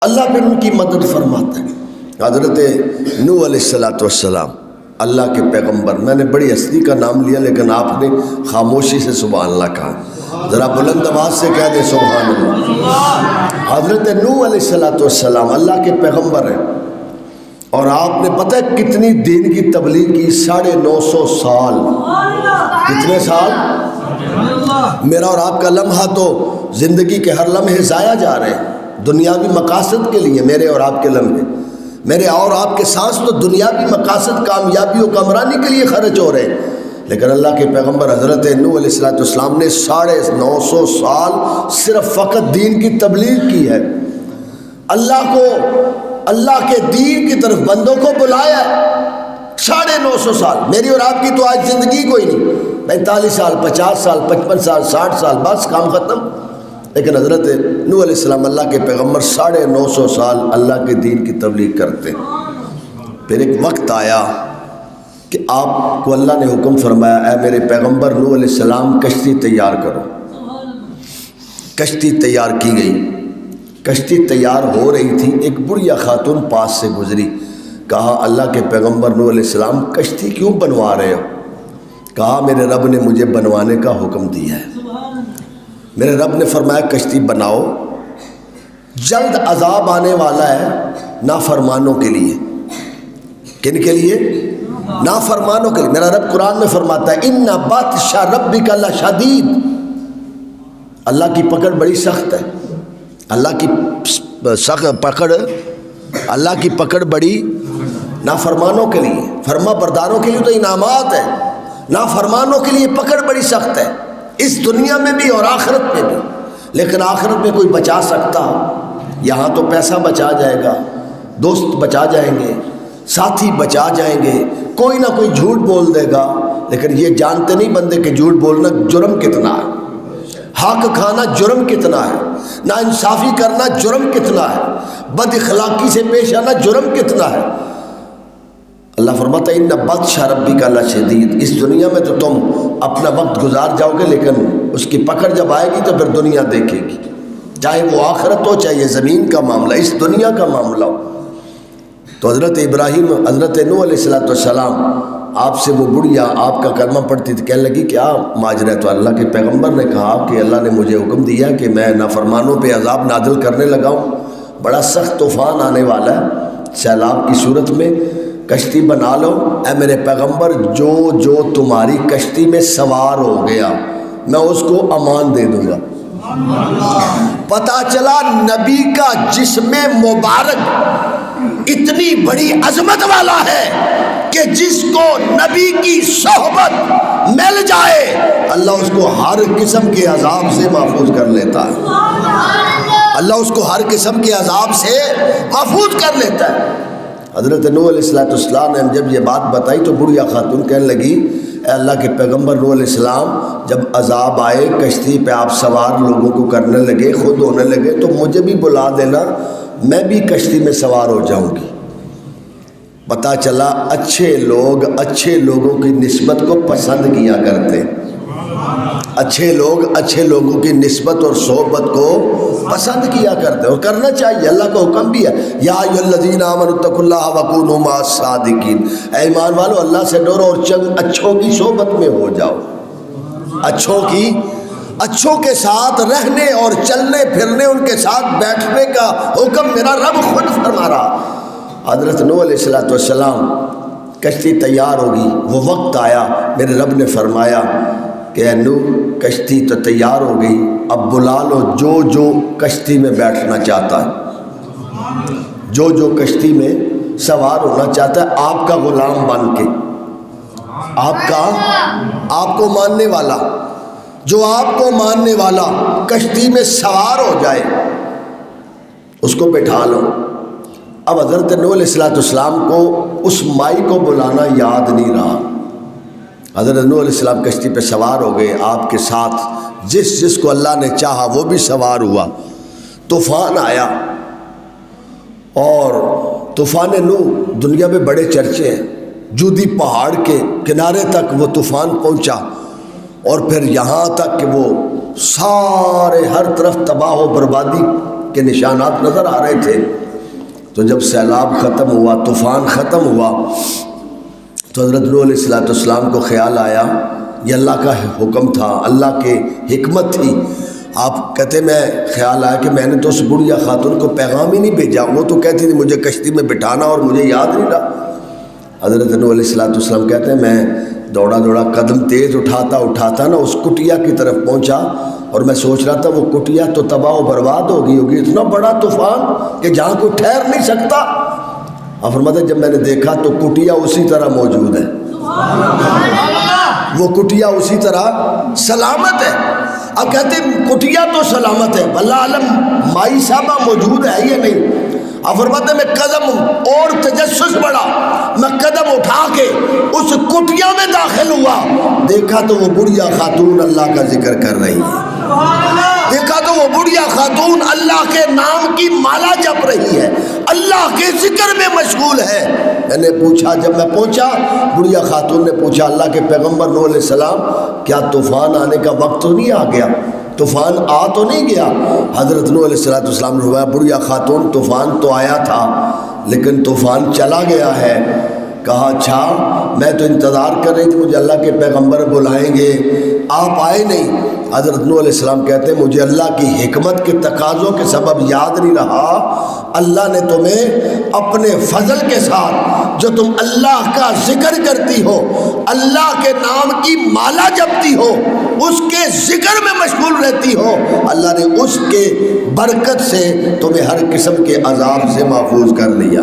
اللہ پھر ان کی مدد فرماتا ہے۔ حضرت نوح علیہ السلام اللہ کے پیغمبر، میں نے بڑی ہستی کا نام لیا لیکن آپ نے خاموشی سے سبحان اللہ کہا، ذرا بلند آواز سے کہہ دیں سبحان اللہ۔ حضرت نوح علیہ السلام اللہ کے پیغمبر ہیں، اور آپ نے پتہ ہے کتنی دین کی تبلیغ کی؟ 950 سال۔ کتنے سال؟ میرا اور آپ کا لمحہ تو زندگی کے ہر لمحے ضائع جا رہے ہیں دنیاوی مقاصد کے لیے، میرے اور آپ کے لمحے، میرے اور آپ کے سانس تو دنیاوی مقاصد، کامیابی و کامرانی کے لیے خرچ ہو رہے ہیں، لیکن اللہ کے پیغمبر حضرت نوح علیہ السلام نے 950 سال صرف فقط دین کی تبلیغ کی ہے، اللہ کو، اللہ کے دین کی طرف بندوں کو بلایا ہے۔ 950 سال، میری اور آپ کی تو آج زندگی کوئی نہیں، 45 سال، 50 سال، 55 سال، 60 سال، بس کام ختم۔ لیکن حضرت نوح علیہ السلام اللہ کے پیغمبر 950 سال اللہ کے دین کی تبلیغ کرتے۔ پھر ایک وقت آیا کہ آپ کو اللہ نے حکم فرمایا، اے میرے پیغمبر نوح علیہ السلام کشتی تیار کرو۔ کشتی تیار کی گئی، کشتی تیار ہو رہی تھی، ایک بڑھیا خاتون پاس سے گزری، کہا اللہ کے پیغمبر نوح علیہ السلام کشتی کیوں بنوا رہے ہو؟ کہا میرے رب نے مجھے بنوانے کا حکم دیا ہے۔ میرے رب نے فرمایا کشتی بناؤ، جلد عذاب آنے والا ہے نافرمانوں کے لیے۔ کن کے لیے؟ نافرمانوں کے لیے۔ میرا رب قرآن میں فرماتا ہے اِنَّ بَطْشَ رَبِّكَ لَشَدِيدٌ، اللہ کی پکڑ بڑی سخت ہے، اللہ کی سخت پکڑ، اللہ کی پکڑ بڑی نافرمانوں کے لیے، فرما برداروں کے لیے تو انعامات ہے، نافرمانوں کے لیے پکڑ بڑی سخت ہے، اس دنیا میں بھی اور آخرت میں بھی۔ لیکن آخرت میں کوئی بچا سکتا؟ یہاں تو پیسہ بچا جائے گا، دوست بچا جائیں گے، ساتھی بچا جائیں گے، کوئی نہ کوئی جھوٹ بول دے گا، لیکن یہ جانتے نہیں بندے کہ جھوٹ بولنا جرم کتنا ہے، حق کھانا جرم کتنا ہے، نا انصافی کرنا جرم کتنا ہے، بد اخلاقی سے پیش آنا جرم کتنا ہے۔ اللہ فرماتا ہے اِنَّ بَطْشَ رَبِّكَ لَشَدِيدٌ، اس دنیا میں تو تم اپنا وقت گزار جاؤ گے، لیکن اس کی پکڑ جب آئے گی تو پھر دنیا دیکھے گی، چاہے وہ آخرت ہو، چاہے زمین کا معاملہ، اس دنیا کا معاملہ ہو۔ تو حضرت ابراہیم، حضرت نوح علیہ السلام، آپ سے وہ بڑھیا آپ کا کلمہ پڑھتی تھی، کہنے لگی کیا ماجرا ہے؟ تو اللہ کے پیغمبر نے کہا کہ اللہ نے مجھے حکم دیا کہ میں نافرمانوں پہ عذاب نازل کرنے لگا ہوں، بڑا سخت طوفان آنے والا ہے سیلاب کی صورت میں، کشتی بنا لو، اے میرے پیغمبر جو جو تمہاری کشتی میں سوار ہو گیا میں اس کو امان دے دوں گا۔ پتہ چلا نبی کا جسم مبارک اتنی بڑی عظمت والا ہے کہ جس کو نبی کی صحبت مل جائے اللہ اس کو ہر قسم کے عذاب سے محفوظ کر لیتا ہے، اللہ اس کو ہر قسم کے عذاب سے محفوظ کر لیتا ہے۔ حضرت نوح علیہ السلام نے جب یہ بات بتائی تو بڑھیا خاتون کہنے لگی، اے اللہ کے پیغمبر نوح علیہ السلام جب عذاب آئے کشتی پہ آپ سوار لوگوں کو کرنے لگے، خود ہونے لگے، تو مجھے بھی بلا دینا، میں بھی کشتی میں سوار ہو جاؤں گی۔ پتہ چلا اچھے لوگ اچھے لوگوں کی نسبت کو پسند کیا کرتے، اچھے لوگ اچھے لوگوں کی نسبت اور صحبت کو پسند کیا کرتے، اور کرنا چاہیے، اللہ کا حکم بھی ہے، یا ایھا الذین آمنوا اتقوا اللہ وکونوا مع الصادقین، اے ایمان والو اللہ سے ڈرو اور چند اچھوں کی صحبت میں ہو جاؤ، اچھوں کے ساتھ رہنے اور چلنے پھرنے، ان کے ساتھ بیٹھنے کا حکم میرا رب خود فرما رہا۔ حضرت نوح علیہ السلام کشتی تیار ہوگی، وہ وقت آیا، میرے رب نے فرمایا کہ اے نوح کشتی تو تیار ہو گئی، اب بلا لو جو جو کشتی میں بیٹھنا چاہتا ہے، جو جو کشتی میں سوار ہونا چاہتا ہے، آپ کا غلام بن کے، آپ کو ماننے والا، جو آپ کو ماننے والا کشتی میں سوار ہو جائے اس کو بٹھا لو۔ اب حضرت نوح علیہ السلام کو اس مائی کو بلانا یاد نہیں رہا، حضرت نوح علیہ السلام کشتی پہ سوار ہو گئے، آپ کے ساتھ جس کو اللہ نے چاہا وہ بھی سوار ہوا۔ طوفان آیا، اور طوفان نوح دنیا میں بڑے چرچے ہیں، جودی پہاڑ کے کنارے تک وہ طوفان پہنچا، اور پھر یہاں تک کہ وہ سارے ہر طرف تباہ و بربادی کے نشانات نظر آ رہے تھے۔ تو جب سیلاب ختم ہوا، طوفان ختم ہوا، تو حضرت نوح علیہ السلام کو خیال آیا، یہ اللہ کا حکم تھا، اللہ کی حکمت تھی۔ آپ کہتے میں خیال آیا کہ میں نے تو اس بڑھیا خاتون کو پیغام ہی نہیں بھیجا، وہ تو کہتی تھی مجھے کشتی میں بٹھانا اور مجھے یاد نہیں رہا۔ حضرت نوح علیہ السلام کہتے ہیں میں دوڑا قدم تیز اٹھاتا نا اس کٹیا کی طرف پہنچا، اور میں سوچ رہا تھا وہ کٹیا تو تباہ و برباد ہوگی، اتنا بڑا طوفان کہ جہاں کوئی ٹھہر نہیں سکتا۔ اور فرماتے جب میں نے دیکھا تو کٹیا اسی طرح موجود ہے، وہ کٹیا اسی طرح سلامت ہے۔ اب کہتے ہیں کٹیا تو سلامت ہے، اللہ علم مائی صاحبہ موجود ہے یا نہیں۔ اب فرماتے میں قدم اور تجسس بڑھا، میں قدم اٹھا کے اس کٹیا میں داخل ہوا، دیکھا تو وہ بڑھیا خاتون اللہ کا ذکر کر رہی ہے، دیکھا تو وہ بڑھیا خاتون اللہ کے نام کی مالا جپ رہی ہے، اللہ کے ذکر میں مشغول ہے۔ میں نے پوچھا، جب میں پہنچا بڑھیا خاتون نے پوچھا اللہ کے پیغمبر نوح علیہ السلام کیا طوفان آنے کا وقت تو نہیں آ گیا؟ طوفان آ تو نہیں گیا؟ حضرت نوح علیہ السلام نے فرمایا بڑھیا خاتون طوفان تو آیا تھا لیکن طوفان چلا گیا ہے۔ کہا اچھا، میں تو انتظار کر رہی تھی مجھے اللہ کے پیغمبر بلائیں گے، آپ آئے نہیں۔ حضرت نوح علیہ السلام کہتے ہیں مجھے اللہ کی حکمت کے تقاضوں کے سبب یاد نہیں رہا، اللہ نے تمہیں اپنے فضل کے ساتھ جو تم اللہ کا ذکر کرتی ہو، اللہ کے نام کی مالا جپتی ہو، اس کے ذکر میں مشغول رہتی ہو، اللہ نے اس کے برکت سے تمہیں ہر قسم کے عذاب سے محفوظ کر لیا۔